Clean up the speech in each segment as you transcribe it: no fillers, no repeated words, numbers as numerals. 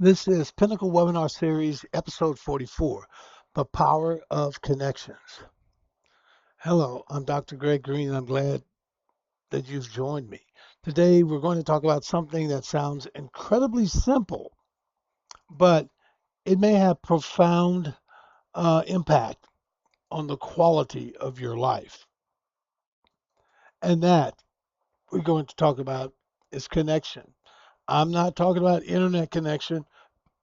This is Pinnacle Webinar Series, Episode 44, The Power of Connections. Hello, I'm Dr. Greg Green, and I'm glad that you've joined me. Today, we're going to talk about something that sounds incredibly simple, but it may have profound impact on the quality of your life. And that we're going to talk about is connection. I'm not talking about internet connection,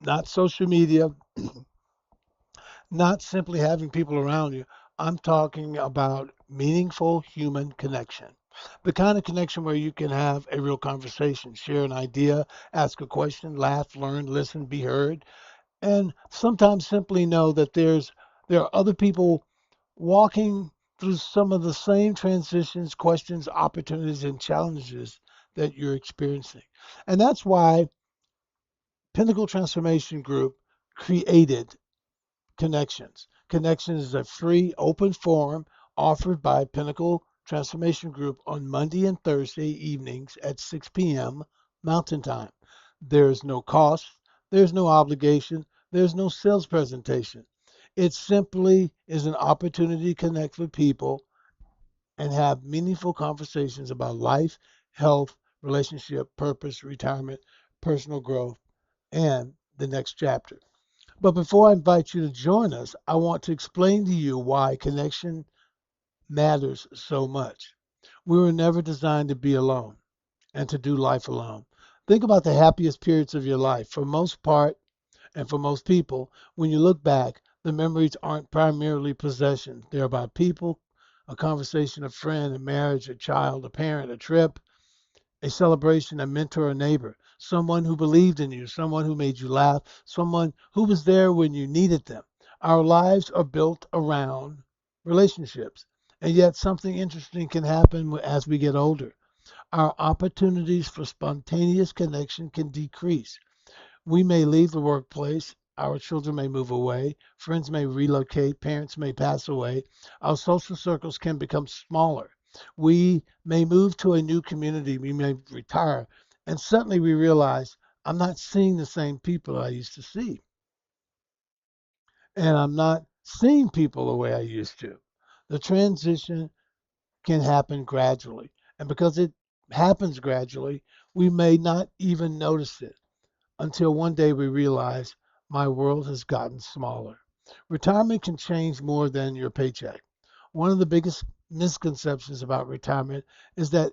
not social media, not simply having people around you. I'm talking about meaningful human connection. The kind of connection where you can have a real conversation, share an idea, ask a question, laugh, learn, listen, be heard, and sometimes simply know that there are other people walking through some of the same transitions, questions, opportunities, and challenges that you're experiencing. And that's why Pinnacle Transformation Group created Connections. Connections is a free open forum offered by Pinnacle Transformation Group on Monday and Thursday evenings at 6 p.m. Mountain Time. There's no cost, there's no obligation, there's no sales presentation. It simply is an opportunity to connect with people and have meaningful conversations about life, health, relationship, purpose, retirement, personal growth, and the next chapter. But before I invite you to join us, I want to explain to you why connection matters so much. We were never designed to be alone and to do life alone. Think about the happiest periods of your life. For most part, and for most people, when you look back, the memories aren't primarily possessions. They're about people, a conversation, a friend, a marriage, a child, a parent, a trip, a celebration, a mentor, a neighbor, someone who believed in you, someone who made you laugh, someone who was there when you needed them. Our lives are built around relationships. And yet, something interesting can happen as we get older. Our opportunities for spontaneous connection can decrease. We may leave the workplace. Our children may move away. Friends may relocate. Parents may pass away. Our social circles can become smaller. We may move to a new community. We may retire. And suddenly we realize I'm not seeing the same people I used to see. And I'm not seeing people the way I used to. The transition can happen gradually. And because it happens gradually, we may not even notice it until one day we realize my world has gotten smaller. Retirement can change more than your paycheck. One of the biggest misconceptions about retirement is that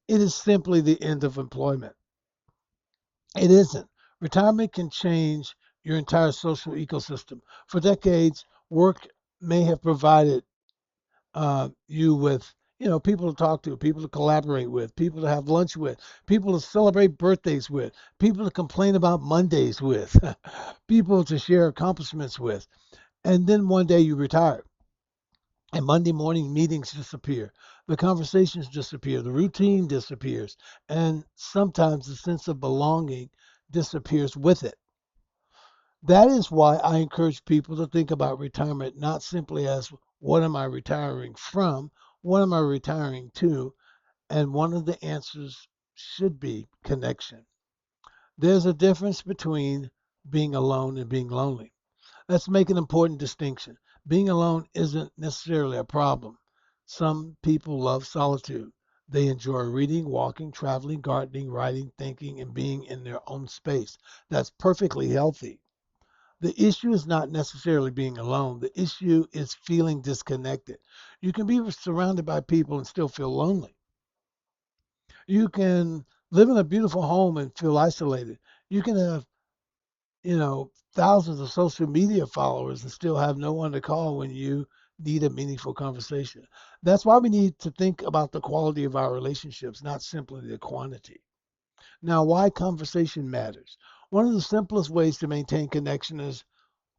it is simply the end of employment. It isn't. Retirement can change your entire social ecosystem. For decades, work may have provided you with people to talk to, people to collaborate with, people to have lunch with, people to celebrate birthdays with, people to complain about Mondays with, people to share accomplishments with. And then one day you retire, and Monday morning meetings disappear, the conversations disappear, the routine disappears, and sometimes the sense of belonging disappears with it. That is why I encourage people to think about retirement not simply as what am I retiring from, what am I retiring to, and one of the answers should be connection. There's a difference between being alone and being lonely. Let's make an important distinction. Being alone isn't necessarily a problem. Some people love solitude. They enjoy reading, walking, traveling, gardening, writing, thinking, and being in their own space. That's perfectly healthy. The issue is not necessarily being alone. The issue is feeling disconnected. You can be surrounded by people and still feel lonely. You can live in a beautiful home and feel isolated. You can have, thousands of social media followers and still have no one to call when you need a meaningful conversation. That's why we need to think about the quality of our relationships, not simply the quantity. Now, why conversation matters. One of the simplest ways to maintain connection is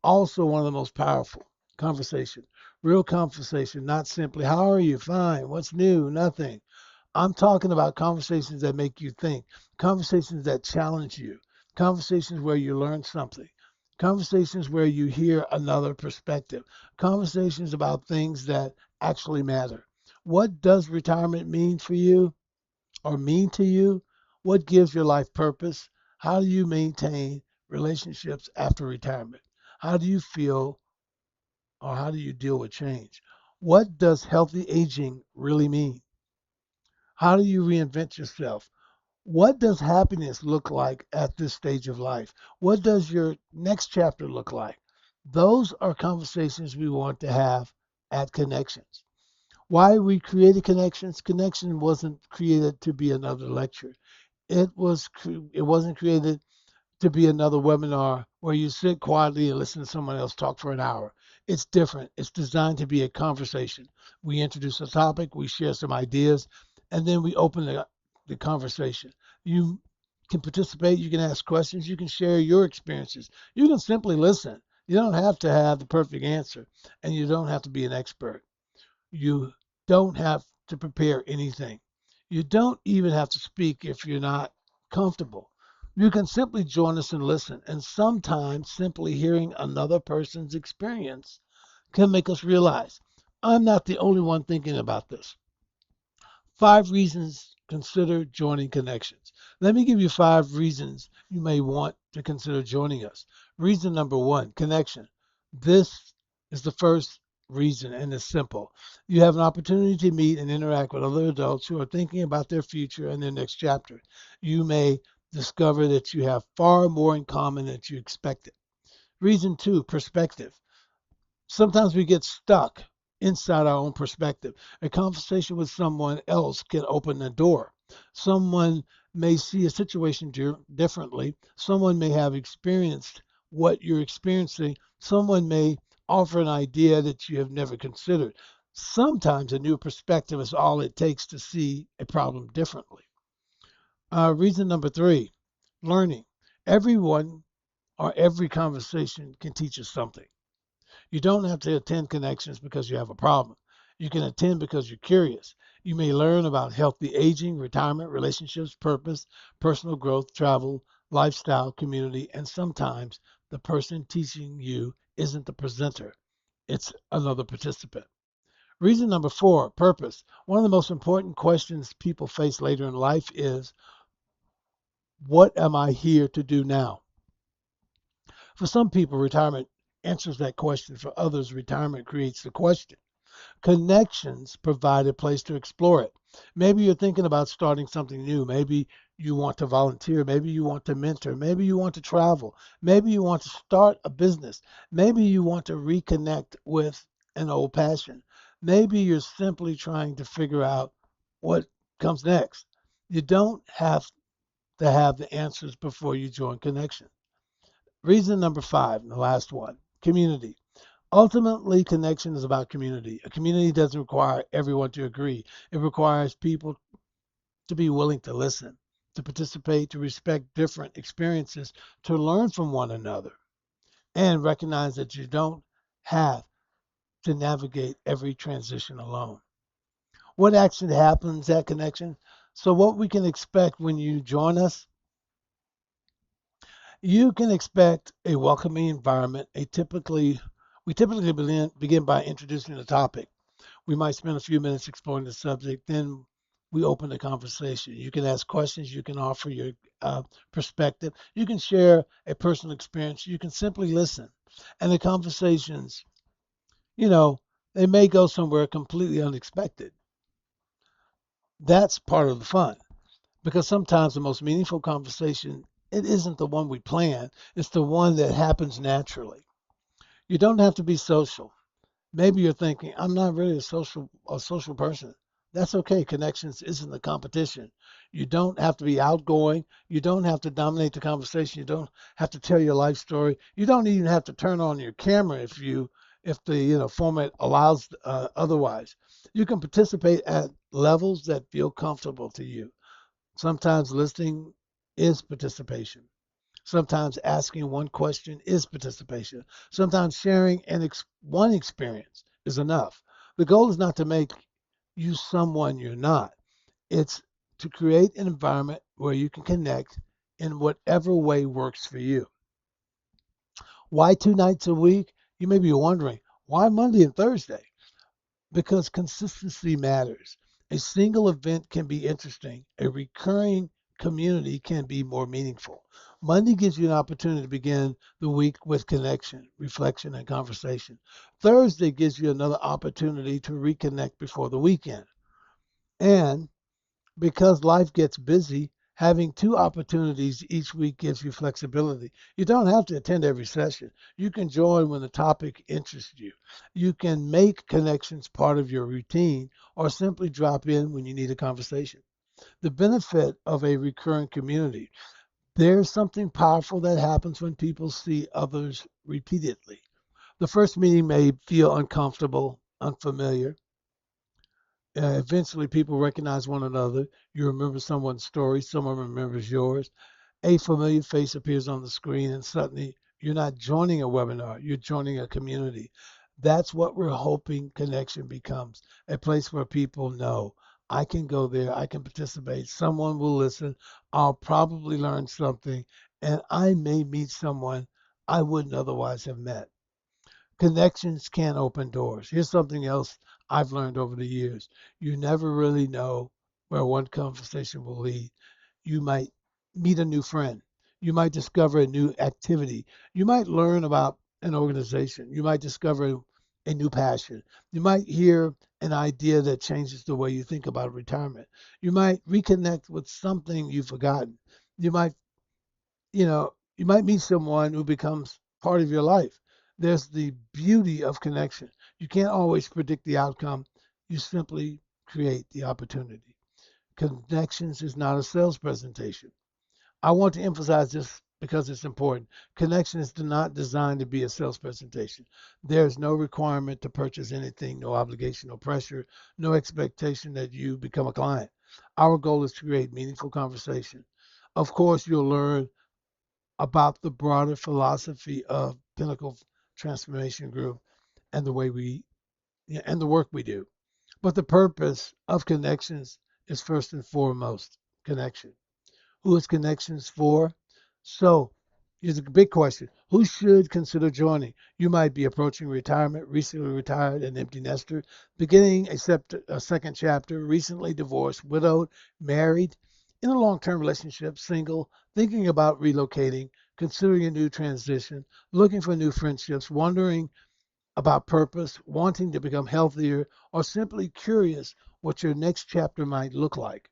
also one of the most powerful. Conversation. Real conversation, not simply, how are you? Fine. What's new? Nothing. I'm talking about conversations that make you think, conversations that challenge you, conversations where you learn something, conversations where you hear another perspective, conversations about things that actually matter. What does retirement mean for you or mean to you? What gives your life purpose? How do you maintain relationships after retirement? How do you feel or how do you deal with change? What does healthy aging really mean? How do you reinvent yourself? What does happiness look like at this stage of life? What does your next chapter look like? Those are conversations we want to have at Connections. Why we created Connections? Connection wasn't created to be another lecture. It wasn't created to be another webinar where you sit quietly and listen to someone else talk for an hour. It's different. It's designed to be a conversation. We introduce a topic, we share some ideas, and then we open the conversation. You can participate, you can ask questions, you can share your experiences. You can simply listen. You don't have to have the perfect answer, and you don't have to be an expert. You don't have to prepare anything. You don't even have to speak if you're not comfortable. You can simply join us and listen. And sometimes simply hearing another person's experience can make us realize I'm not the only one thinking about this. 5 reasons consider joining Connections. Let me give you 5 reasons you may want to consider joining us. Reason number 1, connection. This is the first reason, and it's simple. You have an opportunity to meet and interact with other adults who are thinking about their future and their next chapter. You may discover that you have far more in common than you expected. Reason 2, perspective. Sometimes we get stuck inside our own perspective. A conversation with someone else can open the door. Someone may see a situation differently. Someone may have experienced what you're experiencing. Someone may offer an idea that you have never considered. Sometimes a new perspective is all it takes to see a problem differently. Reason number 3, learning. Everyone or every conversation can teach us something. You don't have to attend Connections because you have a problem. You can attend because you're curious. You may learn about healthy aging, retirement, relationships, purpose, personal growth, travel, lifestyle, community, and sometimes the person teaching you isn't the presenter, it's another participant. Reason number 4, purpose. One of the most important questions people face later in life is, what am I here to do now? For some people, retirement answers that question. For others, retirement creates the question. Connections provide a place to explore it. Maybe you're thinking about starting something new. Maybe you want to volunteer. Maybe you want to mentor. Maybe you want to travel. Maybe you want to start a business. Maybe you want to reconnect with an old passion. Maybe you're simply trying to figure out what comes next. You don't have to have the answers before you join Connection. Reason number 5, and the last one, community. Ultimately, connection is about community. A community doesn't require everyone to agree. It requires people to be willing to listen, to participate, to respect different experiences, to learn from one another, and recognize that you don't have to navigate every transition alone. What actually happens at Connection? So, what we can expect when you join us, you can expect a welcoming environment. We typically begin by introducing the topic. We might spend a few minutes exploring the subject, then we open the conversation. You can ask questions, you can offer your perspective, you can share a personal experience, you can simply listen. And the conversations, you know, they may go somewhere completely unexpected. That's part of the fun because sometimes the most meaningful conversation, it isn't the one we plan, it's the one that happens naturally. You don't have to be social. Maybe you're thinking, I'm not really a social person. That's okay. Connections isn't a competition. You don't have to be outgoing. You don't have to dominate the conversation. You don't have to tell your life story. You don't even have to turn on your camera if the format allows otherwise. You can participate at levels that feel comfortable to you. Sometimes listening is participation. Sometimes asking one question is participation. Sometimes sharing one experience is enough. The goal is not to make you someone you're not. It's to create an environment where you can connect in whatever way works for you. Why 2 nights a week? You may be wondering, why Monday and Thursday? Because consistency matters. A single event can be interesting. A recurring community can be more meaningful. Monday gives you an opportunity to begin the week with connection, reflection, and conversation. Thursday gives you another opportunity to reconnect before the weekend. And because life gets busy, having two opportunities each week gives you flexibility. You don't have to attend every session. You can join when the topic interests you. You can make connections part of your routine or simply drop in when you need a conversation. The benefit of a recurring community. There's something powerful that happens when people see others repeatedly. The first meeting may feel uncomfortable, unfamiliar. Eventually, people recognize one another. You remember someone's story, someone remembers yours. A familiar face appears on the screen, and suddenly you're not joining a webinar, you're joining a community. That's what we're hoping connection becomes, a place where people know I can go there, I can participate, someone will listen, I'll probably learn something, and I may meet someone I wouldn't otherwise have met. Connections can open doors. Here's something else I've learned over the years. You never really know where one conversation will lead. You might meet a new friend. You might discover a new activity. You might learn about an organization. You might discover a new passion. You might hear an idea that changes the way you think about retirement. You might reconnect with something you've forgotten. You might you might meet someone who becomes part of your life. There's the beauty of connection. You can't always predict the outcome. You simply create the opportunity. Connections is not a sales presentation. I want to emphasize this because it's important. Connection is not designed to be a sales presentation. There's no requirement to purchase anything, no obligation, no pressure, no expectation that you become a client. Our goal is to create meaningful conversation. Of course, you'll learn about the broader philosophy of Pinnacle Transformation Group and the way we and the work we do. But the purpose of connections is first and foremost connection. Who is connections for? So here's a big question. Who should consider joining? You might be approaching retirement, recently retired, an empty nester, beginning a second chapter, recently divorced, widowed, married, in a long-term relationship, single, thinking about relocating, considering a new transition, looking for new friendships, wondering about purpose, wanting to become healthier, or simply curious what your next chapter might look like.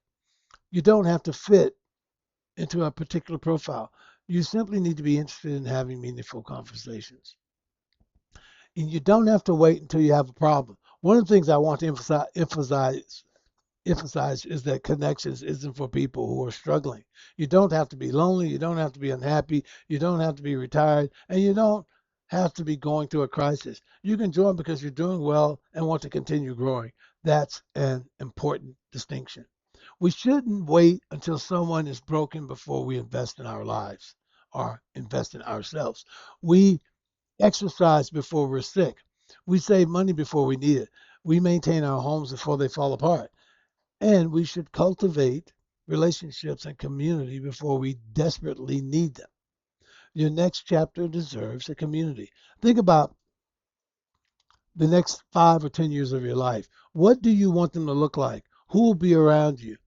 You don't have to fit into a particular profile. You simply need to be interested in having meaningful conversations. And you don't have to wait until you have a problem. One of the things I want to emphasize is that connections isn't for people who are struggling. You don't have to be lonely. You don't have to be unhappy. You don't have to be retired. And you don't have to be going through a crisis. You can join because you're doing well and want to continue growing. That's an important distinction. We shouldn't wait until someone is broken before we invest in our lives or invest in ourselves. We exercise before we're sick. We save money before we need it. We maintain our homes before they fall apart. And we should cultivate relationships and community before we desperately need them. Your next chapter deserves a community. Think about the next 5 or 10 years of your life. What do you want them to look like? Who will be around you?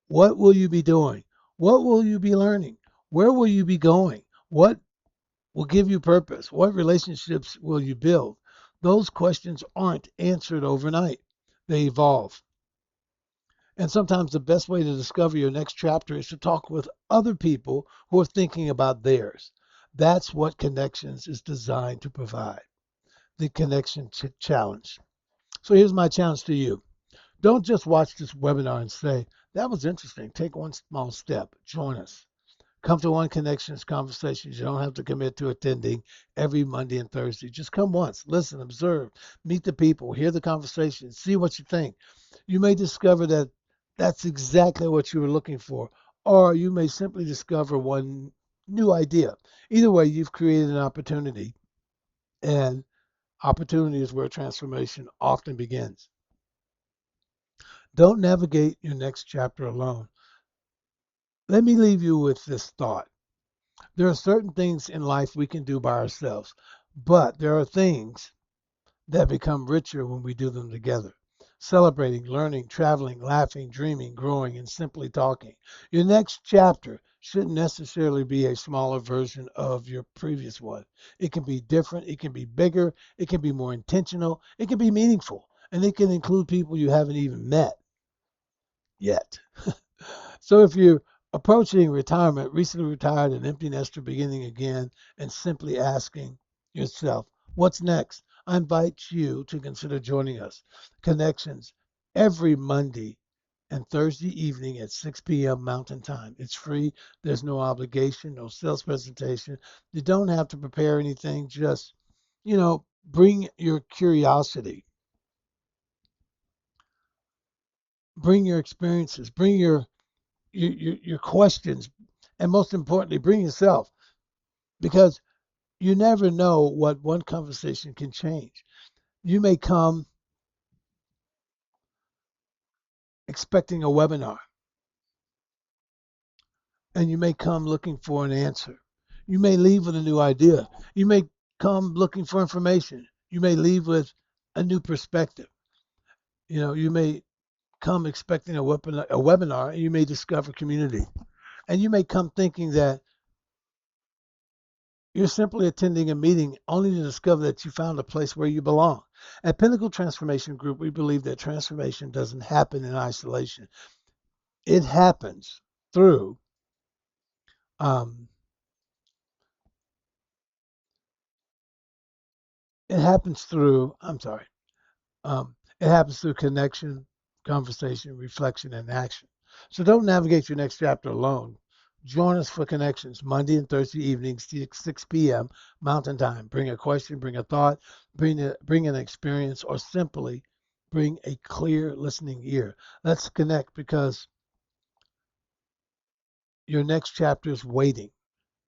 What will you be doing? What will you be learning? Where will you be going? What will give you purpose? What relationships will you build? Those questions aren't answered overnight. They evolve. And sometimes the best way to discover your next chapter is to talk with other people who are thinking about theirs. That's what Connections is designed to provide. The Connection Challenge. So here's my challenge to you. Don't just watch this webinar and say, that was interesting. Take one small step. Join us. Come to One Connections conversations. You don't have to commit to attending every Monday and Thursday. Just come once, listen, observe, meet the people, hear the conversation, see what you think. You may discover that that's exactly what you were looking for, or you may simply discover one new idea. Either way, you've created an opportunity, and opportunity is where transformation often begins. Don't navigate your next chapter alone. Let me leave you with this thought. There are certain things in life we can do by ourselves, but there are things that become richer when we do them together. celebrating, learning, traveling, laughing, dreaming, growing, and simply talking. Your next chapter shouldn't necessarily be a smaller version of your previous one. It can be different, it can be bigger, it can be more intentional, it can be meaningful, and it can include people you haven't even met yet. So if you're approaching retirement, recently retired, an empty nester beginning again, and simply asking yourself, what's next? I invite you to consider joining us. Connections every Monday and Thursday evening at 6 p.m. Mountain Time. It's free. There's no obligation, no sales presentation. You don't have to prepare anything. Just, bring your curiosity, bring your experiences, bring your questions, and most importantly, bring yourself, because you never know what one conversation can change. You may come expecting a webinar, and you may come looking for an answer. You may leave with a new idea. You may come looking for information. You may leave with a new perspective. You may come expecting a webinar, and you may discover community. And you may come thinking that you're simply attending a meeting only to discover that you found a place where you belong. At Pinnacle Transformation Group, we believe that transformation doesn't happen in isolation. It happens through um, I'm sorry, it happens through connection, conversation, reflection, and action. So don't navigate your next chapter alone. Join us for connections Monday and Thursday evenings, 6 p.m. Mountain Time. Bring a question, bring a thought, bring an experience, or simply bring a clear listening ear. Let's connect, because your next chapter is waiting,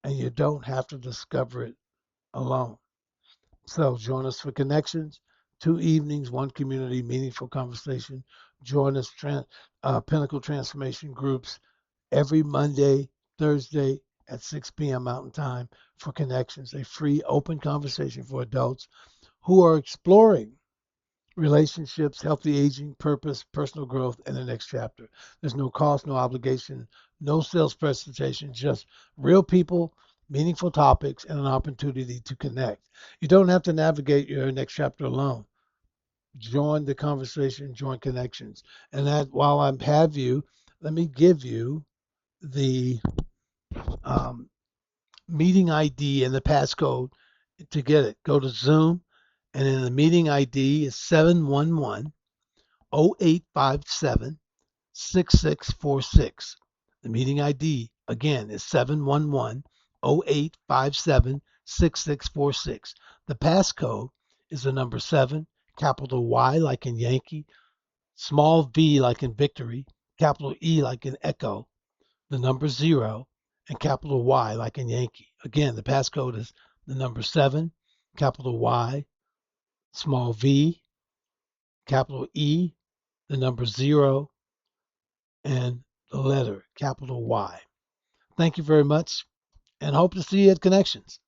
and you don't have to discover it alone. So join us for connections, 2 evenings, one community, meaningful conversation. Join us, Pinnacle Transformation Groups, every Monday, Thursday at 6 p.m. Mountain Time for connections, a free open conversation for adults who are exploring relationships, healthy aging, purpose, personal growth, and the next chapter. There's no cost, no obligation, no sales presentation, just real people, meaningful topics, and an opportunity to connect. You don't have to navigate your next chapter alone. Join the conversation, join connections. And that, while I have you, let me give you the um, meeting ID and the passcode to get it. Go to Zoom, and then the meeting ID is 711-0857 6646. The meeting ID again is 711-0857 6646. The passcode is the number 7, capital Y like in Yankee, small v like in victory, capital E like in echo, the number 0, and capital Y like in Yankee. Again, the passcode is the number 7, capital Y, small v, capital E, the number 0, and the letter capital Y. Thank you very much, and hope to see you at Connections.